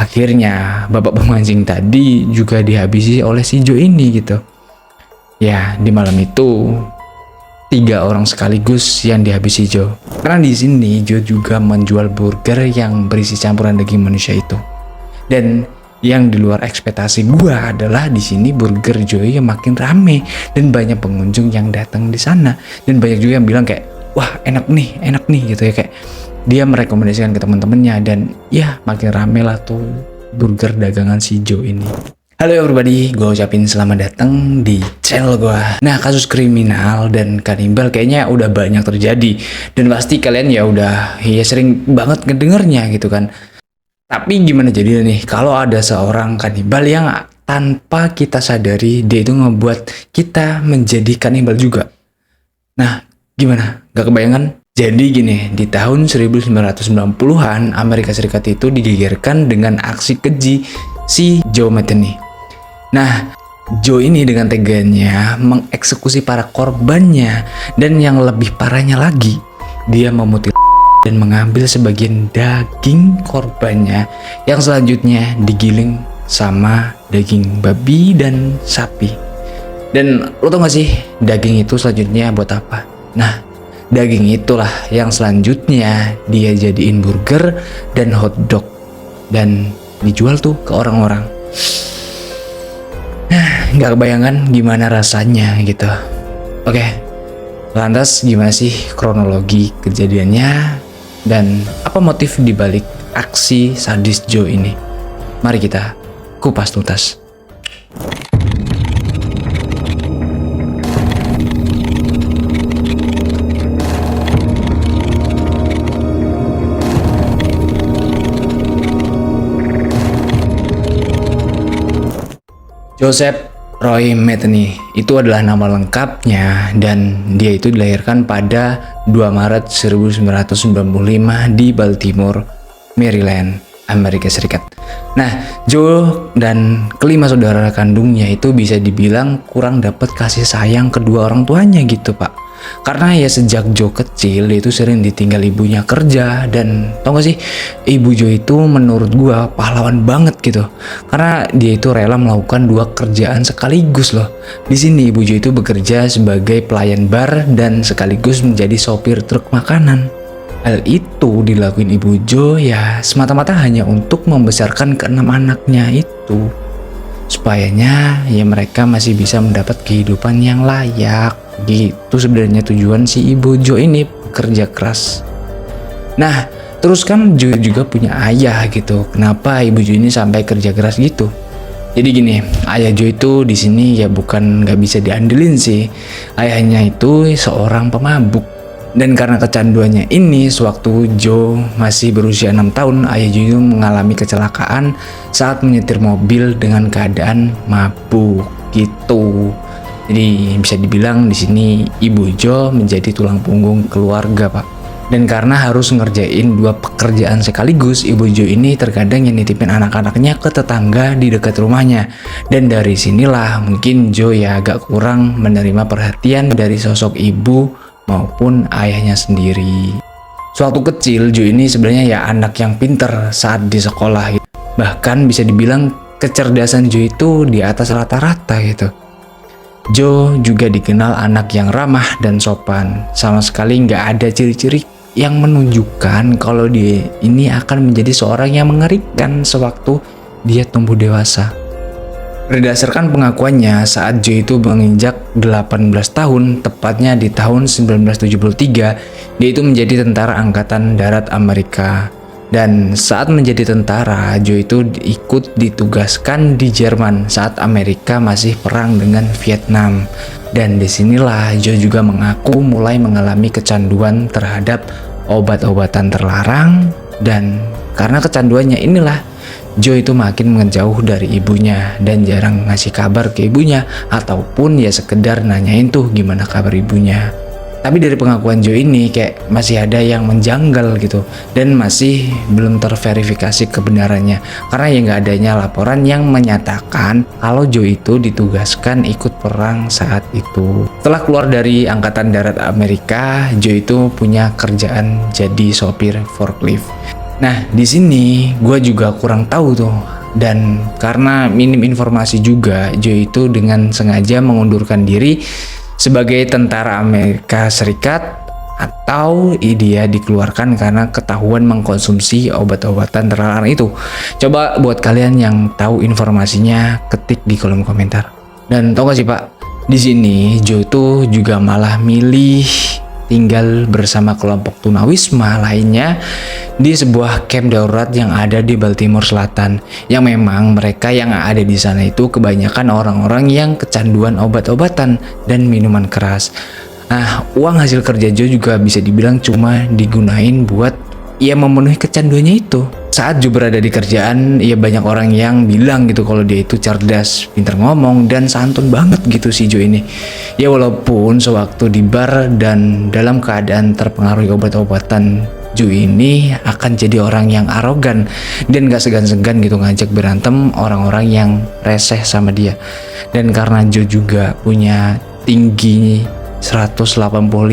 akhirnya bapak pemancing tadi juga dihabisi oleh si Joe ini gitu. Ya, di malam itu 3 orang sekaligus yang dihabisi Joe. Karena di sini Joe juga menjual burger yang berisi campuran daging manusia itu. Dan yang di luar ekspektasi gua adalah di sini burger Joe yang makin rame dan banyak pengunjung yang datang di sana, dan banyak juga yang bilang kayak, wah enak nih gitu ya, kayak dia merekomendasikan ke teman-temannya, dan ya makin rame lah tuh burger dagangan si Joe ini. Halo everybody, gue ucapin selamat datang di channel gue. Nah, kasus kriminal dan kanibal kayaknya udah banyak terjadi, dan pasti kalian ya udah sering banget ngedengernya gitu kan. Tapi gimana jadinya nih kalau ada seorang kanibal yang tanpa kita sadari dia itu ngebuat kita menjadi kanibal juga? Nah, gimana? Gak kebayangan? Jadi gini, di tahun 1990-an Amerika Serikat itu digegerkan dengan aksi keji si Joe Metheny. Nah, Joe ini dengan teganya mengeksekusi para korbannya, dan yang lebih parahnya lagi, dia memutilasi dan mengambil sebagian daging korbannya yang selanjutnya digiling sama daging babi dan sapi. Dan lo tau gak sih daging itu selanjutnya buat apa? Nah, daging itulah yang selanjutnya dia jadiin burger dan hotdog dan dijual tuh ke orang-orang. Nah, gak kebayangan gimana rasanya gitu. Oke, lantas gimana sih kronologi kejadiannya dan apa motif dibalik aksi sadis Joe ini? Mari kita kupas tuntas. Joseph Roy Metheny itu adalah nama lengkapnya, dan dia itu dilahirkan pada 2 Maret 1995 di Baltimore, Maryland, Amerika Serikat. Nah, Joe dan kelima saudara kandungnya itu bisa dibilang kurang dapat kasih sayang kedua orang tuanya gitu, Pak. Karena ya sejak Joe kecil dia itu sering ditinggal ibunya kerja, dan tau gak sih, ibu Joe itu menurut gua pahlawan banget gitu. Karena dia itu rela melakukan 2 kerjaan sekaligus loh. Di sini ibu Joe itu bekerja sebagai pelayan bar dan sekaligus menjadi sopir truk makanan. Hal itu dilakuin ibu Joe ya semata-mata hanya untuk membesarkan ke-6 anaknya itu, supayanya ya mereka masih bisa mendapat kehidupan yang layak. Gitu sebenarnya tujuan si ibu Joe ini bekerja keras. Nah, terus kan Joe juga punya ayah gitu. Kenapa ibu Joe ini sampai kerja keras gitu? Jadi gini, ayah Joe itu di sini ya bukan nggak bisa diandelin sih. Ayahnya itu seorang pemabuk. Dan karena kecanduannya ini, sewaktu Joe masih berusia 6 tahun, ayah Joe itu mengalami kecelakaan saat menyetir mobil dengan keadaan mabuk gitu. Jadi bisa dibilang di sini ibu Joe menjadi tulang punggung keluarga, Pak. Dan karena harus ngerjain 2 pekerjaan sekaligus, ibu Joe ini terkadang yang nitipin anak-anaknya ke tetangga di dekat rumahnya. Dan dari sinilah mungkin Joe ya agak kurang menerima perhatian dari sosok ibu maupun ayahnya sendiri. Sewaktu kecil Joe ini sebenarnya ya anak yang pinter saat di sekolah gitu. Bahkan bisa dibilang kecerdasan Joe itu di atas rata-rata gitu. Joe juga dikenal anak yang ramah dan sopan. Sama sekali nggak ada ciri-ciri yang menunjukkan kalau dia ini akan menjadi seorang yang mengerikan sewaktu dia tumbuh dewasa. Berdasarkan pengakuannya, saat Joe itu menginjak 18 tahun, tepatnya di tahun 1973, dia itu menjadi tentara Angkatan Darat Amerika. Dan saat menjadi tentara, Joe itu ikut ditugaskan di Jerman saat Amerika masih perang dengan Vietnam. Dan disinilah Joe juga mengaku mulai mengalami kecanduan terhadap obat-obatan terlarang. Dan karena kecanduannya inilah, Joe itu makin menjauh dari ibunya dan jarang ngasih kabar ke ibunya, ataupun ya sekedar nanyain tuh gimana kabar ibunya. Tapi dari pengakuan Joe ini kayak masih ada yang menjanggal gitu, dan masih belum terverifikasi kebenarannya, karena ya nggak adanya laporan yang menyatakan kalau Joe itu ditugaskan ikut perang saat itu. Setelah keluar dari Angkatan Darat Amerika, Joe itu punya kerjaan jadi sopir forklift. Nah, di sini gue juga kurang tahu tuh. Dan karena minim informasi juga, Joe itu dengan sengaja mengundurkan diri sebagai tentara Amerika Serikat atau dia dikeluarkan karena ketahuan mengkonsumsi obat-obatan terlarang itu. Coba buat kalian yang tahu informasinya ketik di kolom komentar. Dan tau gak sih Pak, di sini Joe tuh juga malah milih tinggal bersama kelompok tunawisma lainnya di sebuah camp darurat yang ada di Baltimore Selatan, yang memang mereka yang ada di sana itu kebanyakan orang-orang yang kecanduan obat-obatan dan minuman keras. Nah, uang hasil kerja Joe juga bisa dibilang cuma digunain buat ia memenuhi kecanduannya itu. Saat Joe berada di kerjaan, ya banyak orang yang bilang gitu kalau dia itu cerdas, pintar ngomong, dan santun banget gitu si Joe ini. Ya walaupun sewaktu di bar dan dalam keadaan terpengaruhi obat-obatan, Joe ini akan jadi orang yang arogan dan gak segan-segan gitu ngajak berantem orang-orang yang reseh sama dia. Dan karena Joe juga punya tinggi 185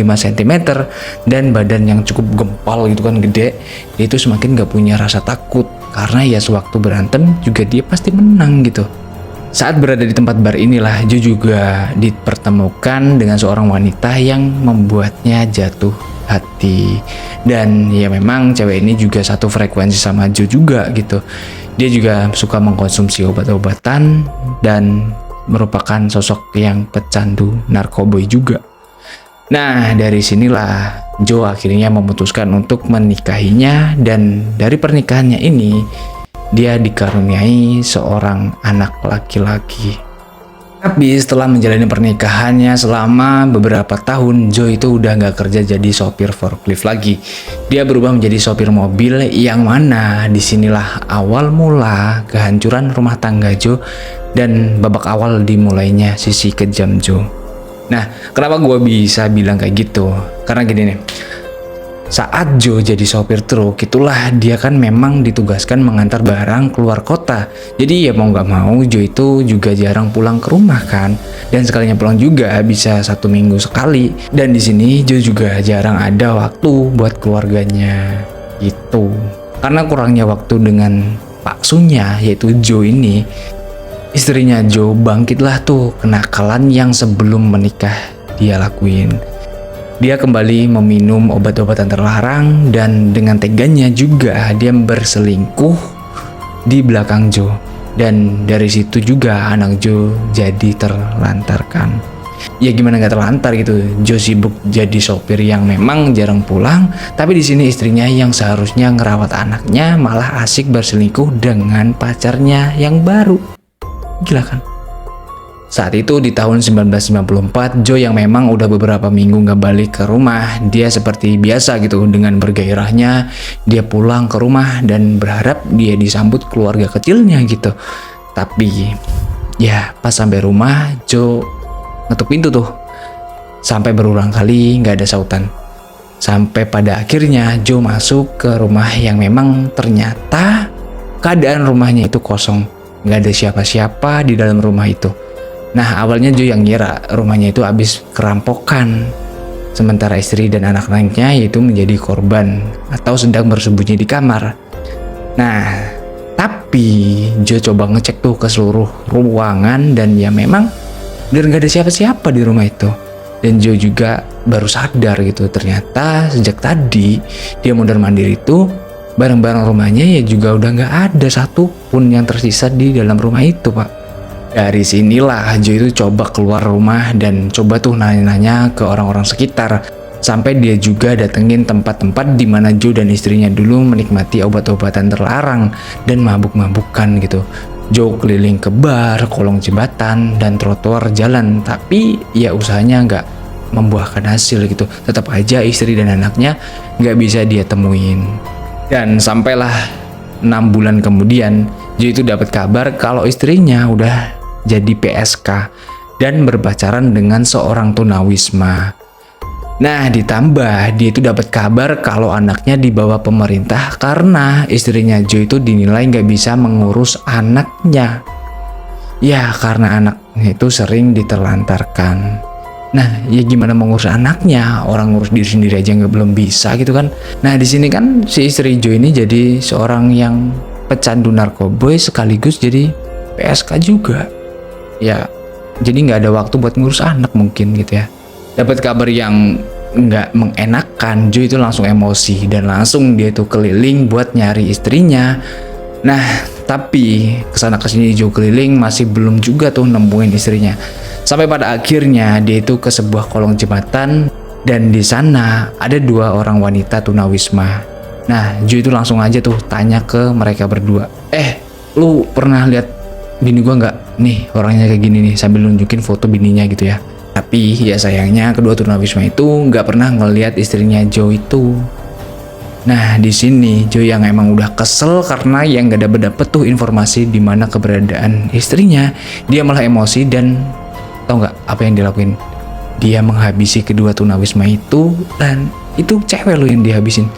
cm dan badan yang cukup gempal gitu kan, gede, dia itu semakin gak punya rasa takut karena ya sewaktu berantem juga dia pasti menang gitu. Saat berada di tempat bar inilah Joe juga dipertemukan dengan seorang wanita yang membuatnya jatuh hati. Dan ya memang cewek ini juga satu frekuensi sama Joe juga gitu. Dia juga suka mengkonsumsi obat-obatan dan merupakan sosok yang pecandu narkoboy juga. Nah, dari sinilah Joe akhirnya memutuskan untuk menikahinya, dan dari pernikahannya ini dia dikaruniai seorang anak laki-laki. Tapi setelah menjalani pernikahannya selama beberapa tahun, Joe itu udah nggak kerja jadi sopir forklift lagi. Dia berubah menjadi sopir mobil, yang mana disinilah awal mula kehancuran rumah tangga Joe dan babak awal dimulainya sisi kejam Joe. Nah, kenapa gue bisa bilang kayak gitu? Karena gini nih, saat Joe jadi sopir truk, itulah dia kan memang ditugaskan mengantar barang keluar kota. Jadi ya mau gak mau Joe itu juga jarang pulang ke rumah kan. Dan sekalinya pulang juga bisa 1 minggu sekali. Dan di sini Joe juga jarang ada waktu buat keluarganya gitu. Karena kurangnya waktu dengan paksunya yaitu Joe ini, istrinya Joe bangkitlah tuh kenakalan yang sebelum menikah dia lakuin. Dia kembali meminum obat-obatan terlarang dan dengan teganya juga dia berselingkuh di belakang Joe. Dan dari situ juga anak Joe jadi terlantarkan. Ya gimana gak terlantar gitu, Joe sibuk jadi sopir yang memang jarang pulang, tapi di sini istrinya yang seharusnya ngerawat anaknya malah asik berselingkuh dengan pacarnya yang baru. Gila kan? Saat itu di tahun 1994, Joe yang memang udah beberapa minggu gak balik ke rumah, dia seperti biasa gitu dengan bergairahnya dia pulang ke rumah dan berharap dia disambut keluarga kecilnya gitu. Tapi ya pas sampai rumah, Joe ngetuk pintu tuh sampai berulang kali gak ada sautan. Sampai pada akhirnya Joe masuk ke rumah yang memang ternyata keadaan rumahnya itu kosong. Gak ada siapa-siapa di dalam rumah itu. Nah, awalnya Joe yang ngira rumahnya itu habis kerampokan. Sementara istri dan anak-anaknya yaitu menjadi korban atau sedang bersembunyi di kamar. Nah, tapi Joe coba ngecek tuh ke seluruh ruangan dan ya memang bener gak ada siapa-siapa di rumah itu. Dan Joe juga baru sadar gitu, ternyata sejak tadi dia mondar-mandir itu barang-barang rumahnya ya juga udah nggak ada satu pun yang tersisa di dalam rumah itu, Pak. Dari sinilah Joe itu coba keluar rumah dan coba tuh nanya-nanya ke orang-orang sekitar. Sampai dia juga datengin tempat-tempat di mana Joe dan istrinya dulu menikmati obat-obatan terlarang dan mabuk-mabukan gitu. Joe keliling ke bar, kolong jembatan, dan trotoar jalan. Tapi ya usahanya nggak membuahkan hasil gitu. Tetap aja istri dan anaknya nggak bisa dia temuin. Dan sampailah 6 bulan kemudian, Joe itu dapat kabar kalau istrinya udah jadi PSK dan berpacaran dengan seorang tunawisma. Nah, ditambah dia itu dapat kabar kalau anaknya dibawa pemerintah karena istrinya Joe itu dinilai nggak bisa mengurus anaknya. Ya, karena anaknya itu sering diterlantarkan. Nah, ya gimana mau ngurus anaknya? Orang ngurus diri sendiri aja belum bisa gitu kan. Nah, di sini kan si istri Joe ini jadi seorang yang pecandu narkoboy sekaligus jadi PSK juga. Ya, jadi nggak ada waktu buat ngurus anak mungkin gitu ya. Dapat kabar yang nggak mengenakan, Joe itu langsung emosi dan langsung dia tuh keliling buat nyari istrinya. Nah, tapi kesana kesini Joe keliling masih belum juga tuh nemuin istrinya. Sampai pada akhirnya dia itu ke sebuah kolong jembatan dan di sana ada 2 orang wanita tunawisma. Nah, Joe itu langsung aja tuh tanya ke mereka berdua. Lu pernah lihat bini gua nggak? Nih orangnya kayak gini nih, sambil nunjukin foto bininya gitu ya. Tapi ya sayangnya kedua tunawisma itu nggak pernah ngelihat istrinya Joe itu. Nah, di sini Joe yang emang udah kesel karena yang gak dapet tuh informasi di mana keberadaan istrinya, dia malah emosi dan tahu nggak apa yang dilakuin? Dia menghabisi kedua tunawisma itu, dan itu cewek lo yang dihabisin.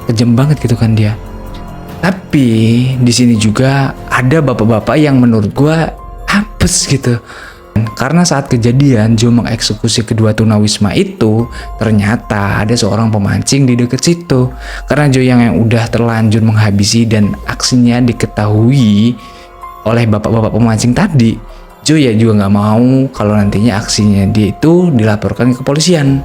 Kejam banget gitu kan dia. Tapi di sini juga ada bapak-bapak yang menurut gua apes gitu. Karena saat kejadian Joe mengeksekusi kedua tunawisma itu, ternyata ada seorang pemancing di dekat situ. Karena Joe yang udah terlanjur menghabisi dan aksinya diketahui oleh bapak-bapak pemancing tadi, Joe ya juga nggak mau kalau nantinya aksinya dia itu dilaporkan ke kepolisian.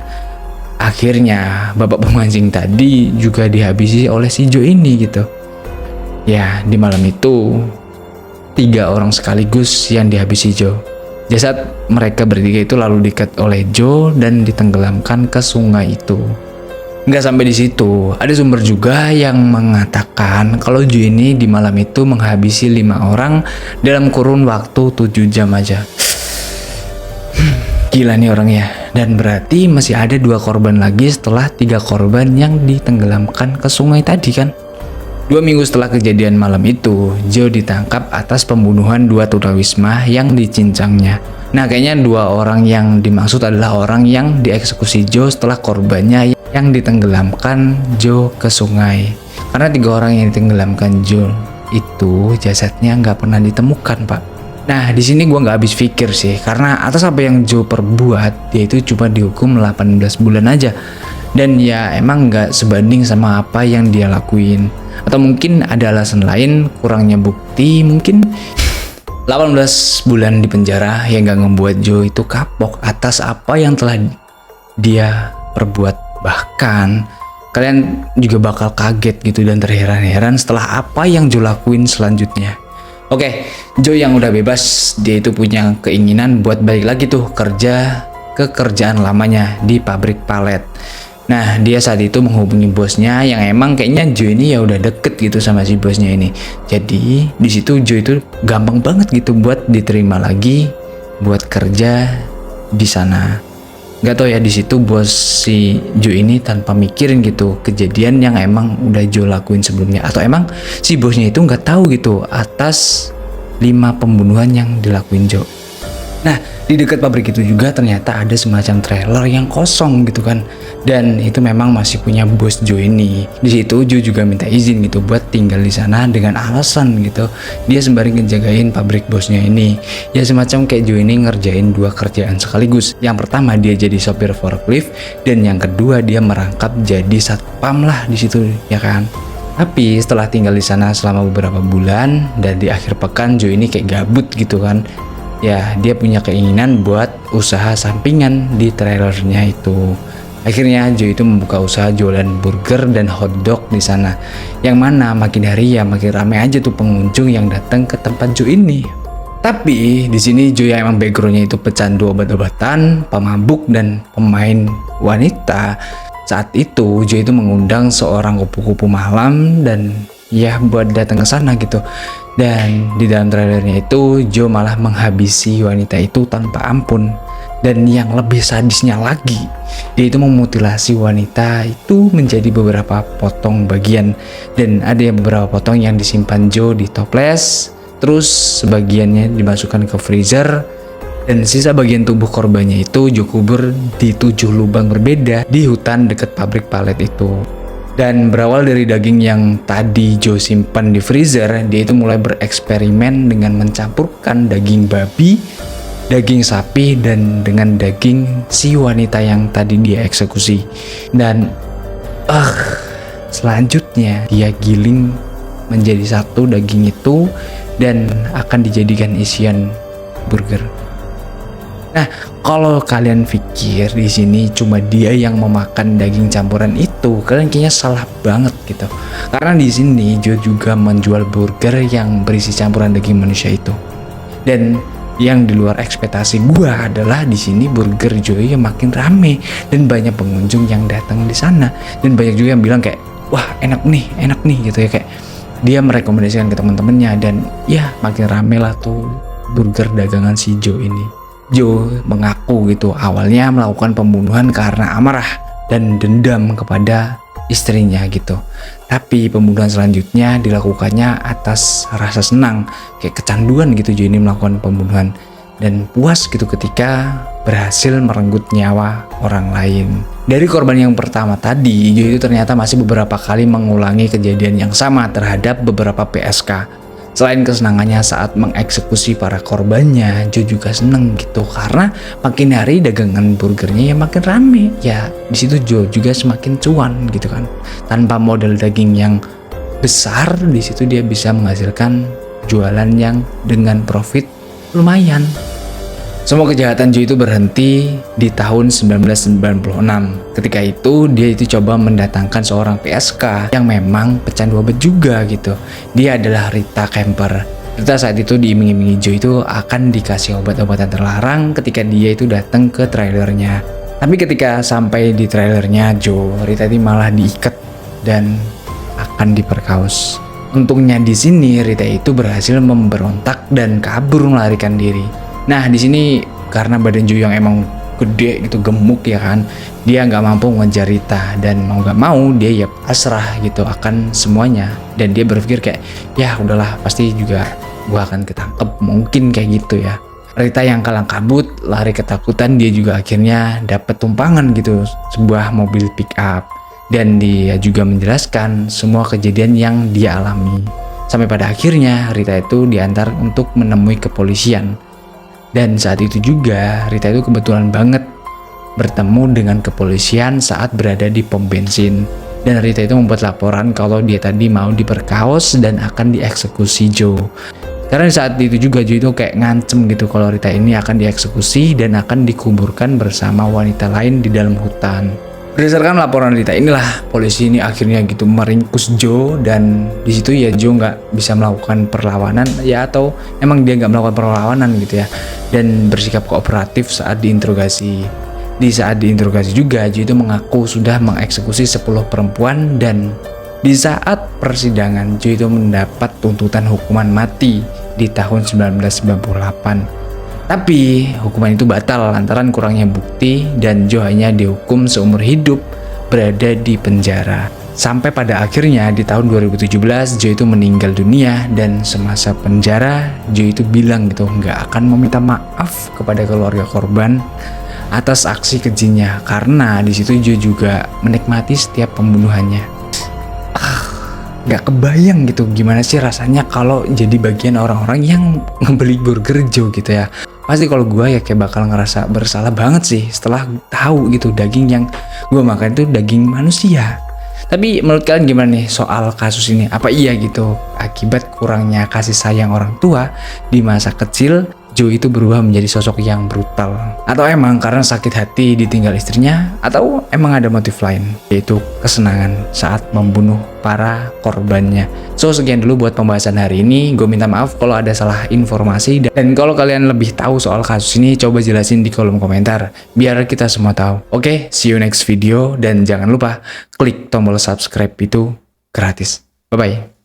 Akhirnya bapak pemancing tadi juga dihabisi oleh si Joe ini gitu. Ya, di malam itu 3 orang sekaligus yang dihabisi Joe. Jasad mereka bertiga itu lalu diikat oleh Joe dan ditenggelamkan ke sungai itu. Nggak sampai di situ, ada sumber juga yang mengatakan kalau Joe ini di malam itu menghabisi 5 orang dalam kurun waktu 7 jam aja. Gila nih orangnya. Dan berarti masih ada 2 korban lagi setelah 3 korban yang ditenggelamkan ke sungai tadi kan. 2 minggu setelah kejadian malam itu, Joe ditangkap atas pembunuhan 2 tunawisma yang dicincangnya. Nah, kayaknya 2 orang yang dimaksud adalah orang yang dieksekusi Joe setelah korbannya yang ditenggelamkan Joe ke sungai. Karena 3 orang yang ditenggelamkan Joe itu jasadnya nggak pernah ditemukan, Pak. Nah, di sini gua nggak habis pikir sih, karena atas apa yang Joe perbuat, dia itu cuma dihukum 18 bulan aja. Dan ya emang nggak sebanding sama apa yang dia lakuin. Atau mungkin ada alasan lain, kurangnya bukti, mungkin 18 bulan di penjara yang gak ngebuat Joe itu kapok atas apa yang telah dia perbuat. Bahkan kalian juga bakal kaget gitu dan terheran-heran setelah apa yang Joe lakuin selanjutnya. Oke, Joe yang udah bebas, dia itu punya keinginan buat balik lagi tuh kerja ke kerjaan lamanya di pabrik palet. Nah, dia saat itu menghubungi bosnya yang emang kayaknya Joe ini ya udah deket gitu sama si bosnya ini. Jadi di situ Joe itu gampang banget gitu buat diterima lagi buat kerja di sana. Gak tau ya di situ bos si Joe ini tanpa mikirin gitu kejadian yang emang udah Joe lakuin sebelumnya, atau emang si bosnya itu nggak tahu gitu atas 5 pembunuhan yang dilakuin Joe. Nah, di dekat pabrik itu juga ternyata ada semacam trailer yang kosong gitu kan. Dan itu memang masih punya bos Joe ini. Di situ Joe juga minta izin gitu buat tinggal di sana dengan alasan gitu dia sembari ngejagain pabrik bosnya ini. Ya semacam kayak Joe ini ngerjain 2 kerjaan sekaligus. Yang pertama dia jadi sopir forklift dan yang kedua dia merangkap jadi satpam lah di situ ya kan. Tapi setelah tinggal di sana selama beberapa bulan dan di akhir pekan Joe ini kayak gabut gitu kan. Ya dia punya keinginan buat usaha sampingan di trailernya itu. Akhirnya Joe itu membuka usaha jualan burger dan hotdog di sana. Yang mana makin hari ya makin ramai aja tuh pengunjung yang datang ke tempat Joe ini. Tapi di sini Joe yang emang backgroundnya itu pecandu obat-obatan, pemabuk dan pemain wanita. Saat itu Joe itu mengundang seorang kupu-kupu malam dan ya buat datang ke sana gitu. Dan di dalam trailernya itu Joe malah menghabisi wanita itu tanpa ampun. Dan yang lebih sadisnya lagi, dia itu memutilasi wanita itu menjadi beberapa potong bagian. Dan ada yang beberapa potong yang disimpan Joe di toples, terus sebagiannya dimasukkan ke freezer, dan sisa bagian tubuh korbannya itu Joe kubur di 7 lubang berbeda di hutan dekat pabrik palet itu. Dan berawal dari daging yang tadi Joe simpan di freezer, dia itu mulai bereksperimen dengan mencampurkan daging babi daging sapi dan dengan daging si wanita yang tadi dia eksekusi. Dan selanjutnya dia giling menjadi satu daging itu dan akan dijadikan isian burger. Nah, kalau kalian pikir di sini cuma dia yang memakan daging campuran itu, kalian kayaknya salah banget gitu. Karena di sini Joe juga menjual burger yang berisi campuran daging manusia itu. Dan yang di luar ekspektasi gua adalah di sini burger Joe yang makin rame dan banyak pengunjung yang datang di sana, dan banyak juga yang bilang kayak wah enak nih gitu ya, kayak dia merekomendasikan ke teman-temannya, dan ya makin rame lah tuh burger dagangan si Joe ini. Joe mengaku gitu awalnya melakukan pembunuhan karena amarah dan dendam kepada istrinya gitu. Tapi pembunuhan selanjutnya dilakukannya atas rasa senang, kayak kecanduan gitu Joe ini melakukan pembunuhan, dan puas gitu ketika berhasil merenggut nyawa orang lain. Dari korban yang pertama tadi, Joe itu ternyata masih beberapa kali mengulangi kejadian yang sama terhadap beberapa PSK. Selain kesenangannya saat mengeksekusi para korbannya, Joe juga seneng gitu karena makin hari dagangan burgernya ya makin rame. Ya di situ Joe juga semakin cuan gitu kan. Tanpa modal daging yang besar, di situ dia bisa menghasilkan jualan yang dengan profit lumayan. Semua kejahatan Joe itu berhenti di tahun 1996. Ketika itu dia itu coba mendatangkan seorang PSK yang memang pecandu obat juga gitu. Dia adalah Rita Kemper. Rita saat itu diiming-imingi Joe itu akan dikasih obat-obatan terlarang ketika dia itu datang ke trailernya. Tapi ketika sampai di trailernya Joe, Rita ini malah diikat dan akan diperkaos. Untungnya di sini Rita itu berhasil memberontak dan kabur melarikan diri. Nah di sini karena badan Joe yang emang gede gitu, gemuk ya kan, dia nggak mampu mengejar Rita, dan mau nggak mau dia ya pasrah gitu akan semuanya, dan dia berpikir kayak ya udahlah pasti juga gua akan ketangkep, mungkin kayak gitu ya. Rita yang kalang kabut lari ketakutan, dia juga akhirnya dapat tumpangan gitu, sebuah mobil pick up, dan dia juga menjelaskan semua kejadian yang dia alami. Sampai pada akhirnya Rita itu diantar untuk menemui kepolisian. Dan saat itu juga Rita itu kebetulan banget bertemu dengan kepolisian saat berada di pom bensin. Dan Rita itu membuat laporan kalau dia tadi mau diperkaos dan akan dieksekusi Joe. Karena saat itu juga Joe itu kayak ngancem gitu kalau Rita ini akan dieksekusi dan akan dikuburkan bersama wanita lain di dalam hutan. Berdasarkan laporan Rita inilah polisi ini akhirnya gitu meringkus Joe, dan di situ ya Joe nggak bisa melakukan perlawanan ya, atau emang dia nggak melakukan perlawanan gitu ya, dan bersikap kooperatif saat diinterogasi. Di saat diinterogasi juga Joe itu mengaku sudah mengeksekusi 10 perempuan, dan di saat persidangan Joe itu mendapat tuntutan hukuman mati di tahun 1998. Tapi hukuman itu batal lantaran kurangnya bukti, dan Joe hanya dihukum seumur hidup berada di penjara. Sampai pada akhirnya di tahun 2017 Joe itu meninggal dunia, dan semasa penjara Joe itu bilang gitu nggak akan meminta maaf kepada keluarga korban atas aksi kejinya, karena di situ Joe juga menikmati setiap pembunuhannya. Nggak kebayang gitu gimana sih rasanya kalau jadi bagian orang-orang yang ngebeli burger Joe gitu ya. Pasti kalau gue ya kayak bakal ngerasa bersalah banget sih setelah tahu gitu daging yang gue makan itu daging manusia. Tapi menurut kalian gimana nih soal kasus ini? Apa iya gitu akibat kurangnya kasih sayang orang tua di masa kecil Joe itu berubah menjadi sosok yang brutal? Atau emang karena sakit hati ditinggal istrinya? Atau emang ada motif lain, yaitu kesenangan saat membunuh para korbannya? So sekian dulu buat pembahasan hari ini. Gue minta maaf kalau ada salah informasi, dan kalau kalian lebih tahu soal kasus ini coba jelasin di kolom komentar biar kita semua tahu. Oke, see you next video, dan jangan lupa klik tombol subscribe, itu gratis. Bye bye.